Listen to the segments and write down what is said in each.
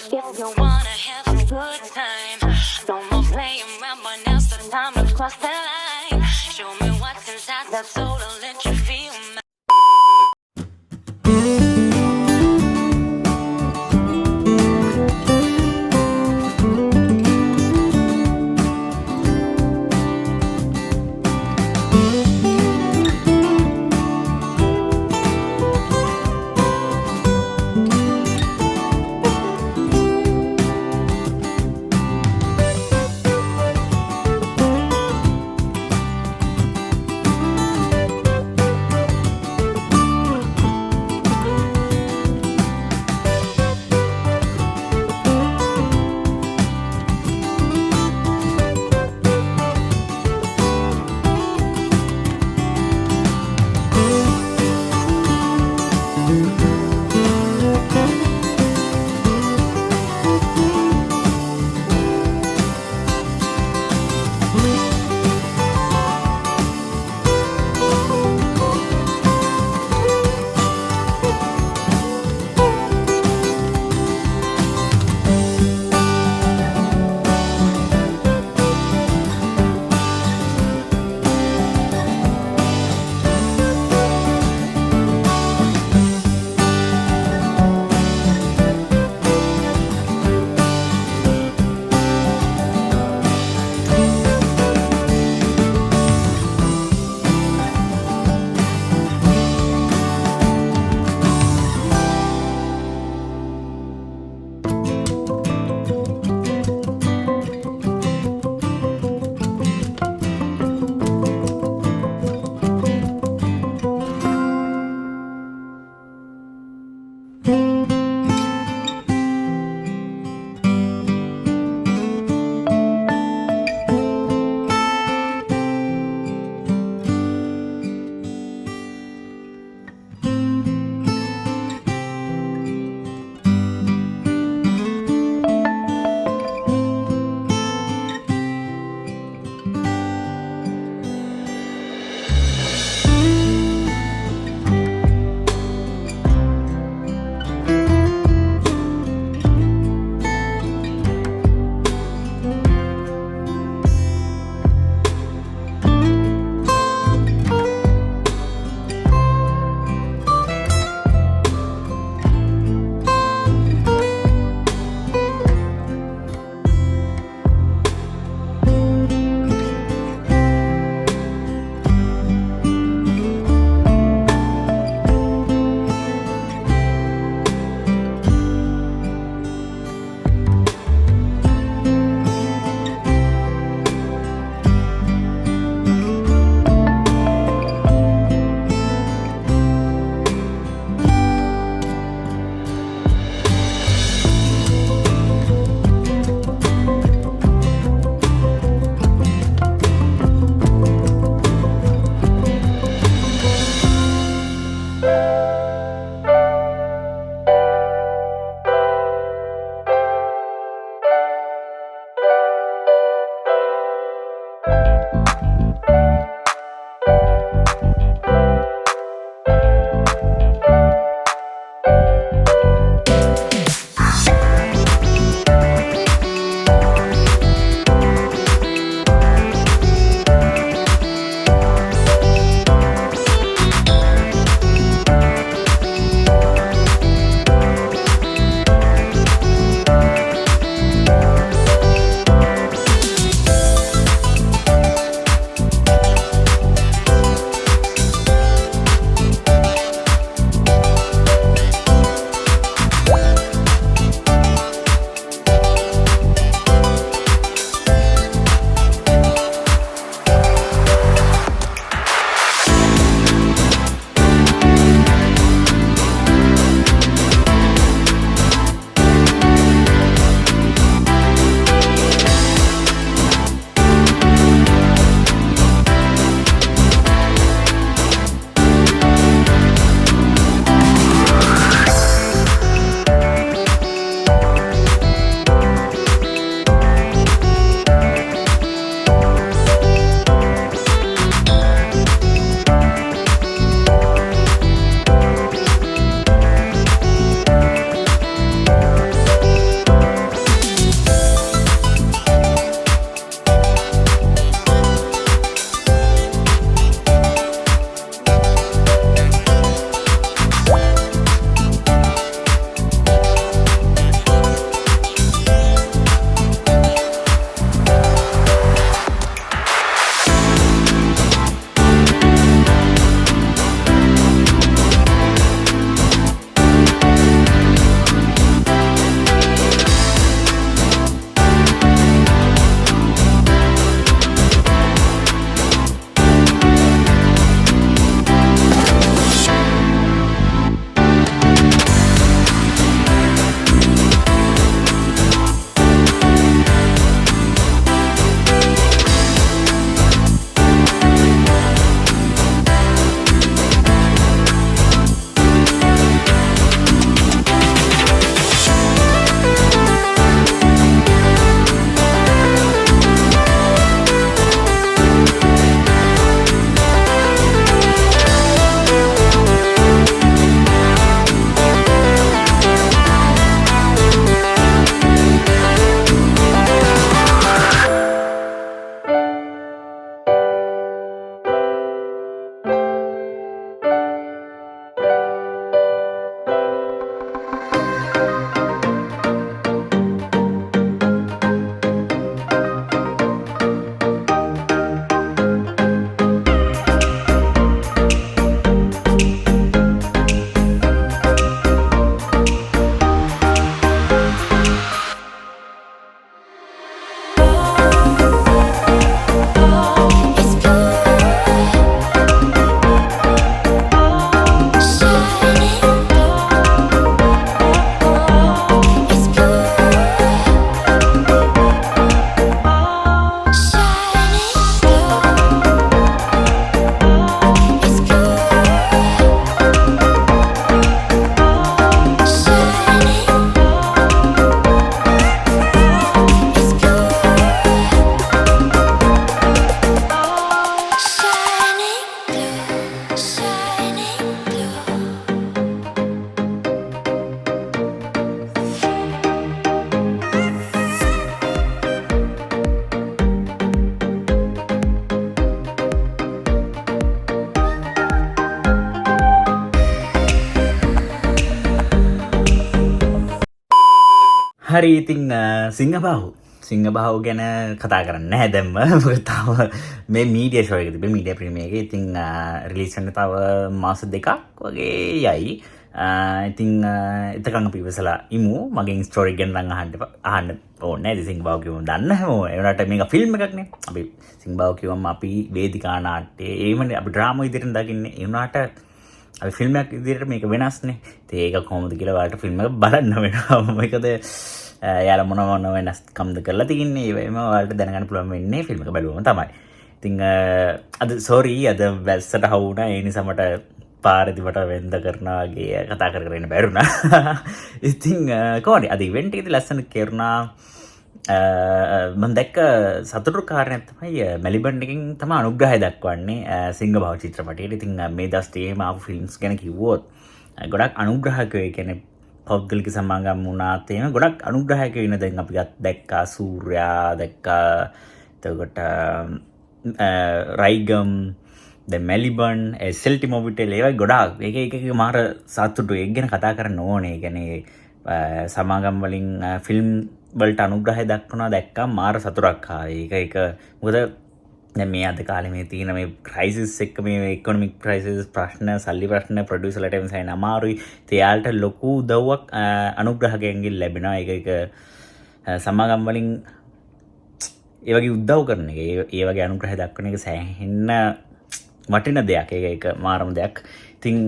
If you wanna have a good time, no more playing around, but now's the time to cross the line. Show me what's inside that soul and let you feel my. හරි ඉතින් සිංහබාහු ගැන කතා කරන්න නැහැ දැම්ම. මොකද තාම මේ මීඩියා ෂෝ එක තිබෙන්නේ මීඩියා ප්‍රීමියර් එකේ. ඉතින් රිලීස් වෙන්න තව මාස 2ක් වගේ යයි. ඉතින් එතකන් අපි ඉවසලා ඉමු. මගෙන් ස්ටෝරි ගැන නම් අහන්න ඕනේ නැහැ. ඉතින් සිංහබාහු කිව්වම දන්න හැමෝම. ඒ වුණාට මේක ෆිල්ම් එකක් නේ. අපි සිංහබාහු කිව්වම අපි වේදිකා නාට්‍යයේ ඒවනේ අපි ඩ්‍රාමා විදිහට දකින්නේ. ඒ වුණාට අපි ෆිල්ම් එකක් විදිහට මේක වෙනස්නේ. ඉතින් ඒක කොහොමද කියලා ඔයාලට ෆිල්ම් එක බලන්න වෙනවා. මොකද යාලා මොන වෙනස්කම්ද කරලා තින්නේ. ඒවෙම ඔයාලට දැනගන්න පුළුවන් වෙන්නේ ෆිල්ම් එක බලුවම තමයි. ඉතින් අද සෝරි අද වැස්සට හවුණා. ඒ නිසා මට පාරදී මට වෙන්ද කරනවා වගේ කතා කරගෙන ඉන්න බැරුණා. ඉතින් කොහොමද අද ඉවෙන්ට් එකේදී ලස්සන කෙරුණා. මම දැක්ක සතුටු කාරණයක් තමයි මෙල්බර්න් එකකින් තමයි අනුග්‍රහය දක්වන්නේ සිංහබාහු චිත්‍රපටයට. ඉතින් මේ දවස්වල එහෙම ආපු ෆිල්ම්ස් ගැන කිව්වොත් ගොඩක් අනුග්‍රහකයෝ, ඒ කියන්නේ පෞද්ගලික සමාගම් වුණාත් එහෙම ගොඩක් අනුග්‍රහකයෝ ඉන්න. දැන් අපි දැක්කා සූර්යා, දැක්කා එතකොට රයිගම්, දැන් මෙල්බර්න්, SLT මොබිටෙල්, ඒවා ගොඩාක් එක මාර සතුටු. ඒක ගැන කතා කරන්න ඕනේ. ඒ කියන්නේ සමාගම් වලින් ෆිල්ම් වලට අනුග්‍රහය දක්වනවා දැක්කම මාර සතුටක් ආවේ. ඒක මොකද දැන් මේ අද කාලේ මේ තියෙන මේ ක්‍රයිසිස් එක්ක මේ ඉකොනොමික් ක්‍රයිසිස් ප්‍රශ්න, සල්ලි ප්‍රශ්න ප්‍රොඩියුසර්ලට එමසයින් අමාරුයි. එයාලට ලොකු උදව්වක් අනුග්‍රහකයන්ගෙන් ලැබෙනවා. ඒක සමාගම් වලින් ඒ වගේ උදව් කරන එක, ඒ වගේ අනුග්‍රහය දක්වන එක සෑහෙන්න වටින දෙයක්. ඒක මාරම දෙයක්. ඉතින්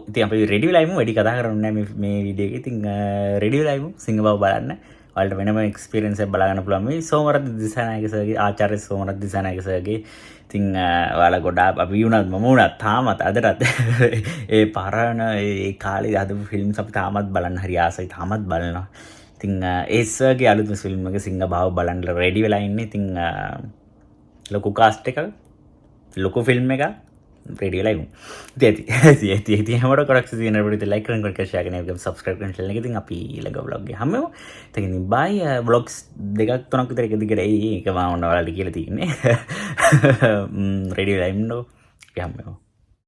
ඉතින් අපි රෙඩි වෙලා ඉමු. වැඩි කතා කරන්නේ නැහැ මේ වීඩියෝ එකේ. ඉතින් රෙඩි වෙලා ඉමු සිංහබාහු බලන්න. ඔයාලට වෙනම එක්ස්පීරියන්ස් එකක් බලා ගන්න පුළුවන් මේ සෝමරත්න දිසානායක සර්ගේ, ආචාර්ය සෝමරත්න දිසානායක සර්ගේ. ඉතින් ඔයාලා ගොඩාක් අපි වුණත් මම වුණත් තාමත් අදටත් ඒ පරණ ඒ කාලේ හදපු ෆිල්ම්ස් අපි තාමත් බලන්න හරි ආසයි. තාමත් බලනවා. ඉතින් ඒ සර්ගේ අලුත්ම ෆිල්ම් එක සිංහබාහු බලන්න රෙඩි වෙලා ඉන්නේ. ඉතින් ලොකු කාස්ට් එකක්, ලොකු ෆිල්ම් එකක් රෙඩි වෙලා ඉමු. ඉතින් හැමෝට කොරක්ස් තියෙන අපිට ලයික් කරන්න, කමෙන්ට් ෂෙයා කරන්න, ඒකම සබ්ස්ක්‍රයිබ් කරන්න channel එක. ඉතින් අපි ඊළඟ vlog එක හැමෝම ඉතින් බයි vlogs දෙකක් තුනක් විතර එක දිගට එයි. ඒක මම ඔයාලට කියලා තියෙන්නේ. රෙඩි වෙලා ඉන්නකො. අපි හැමෝම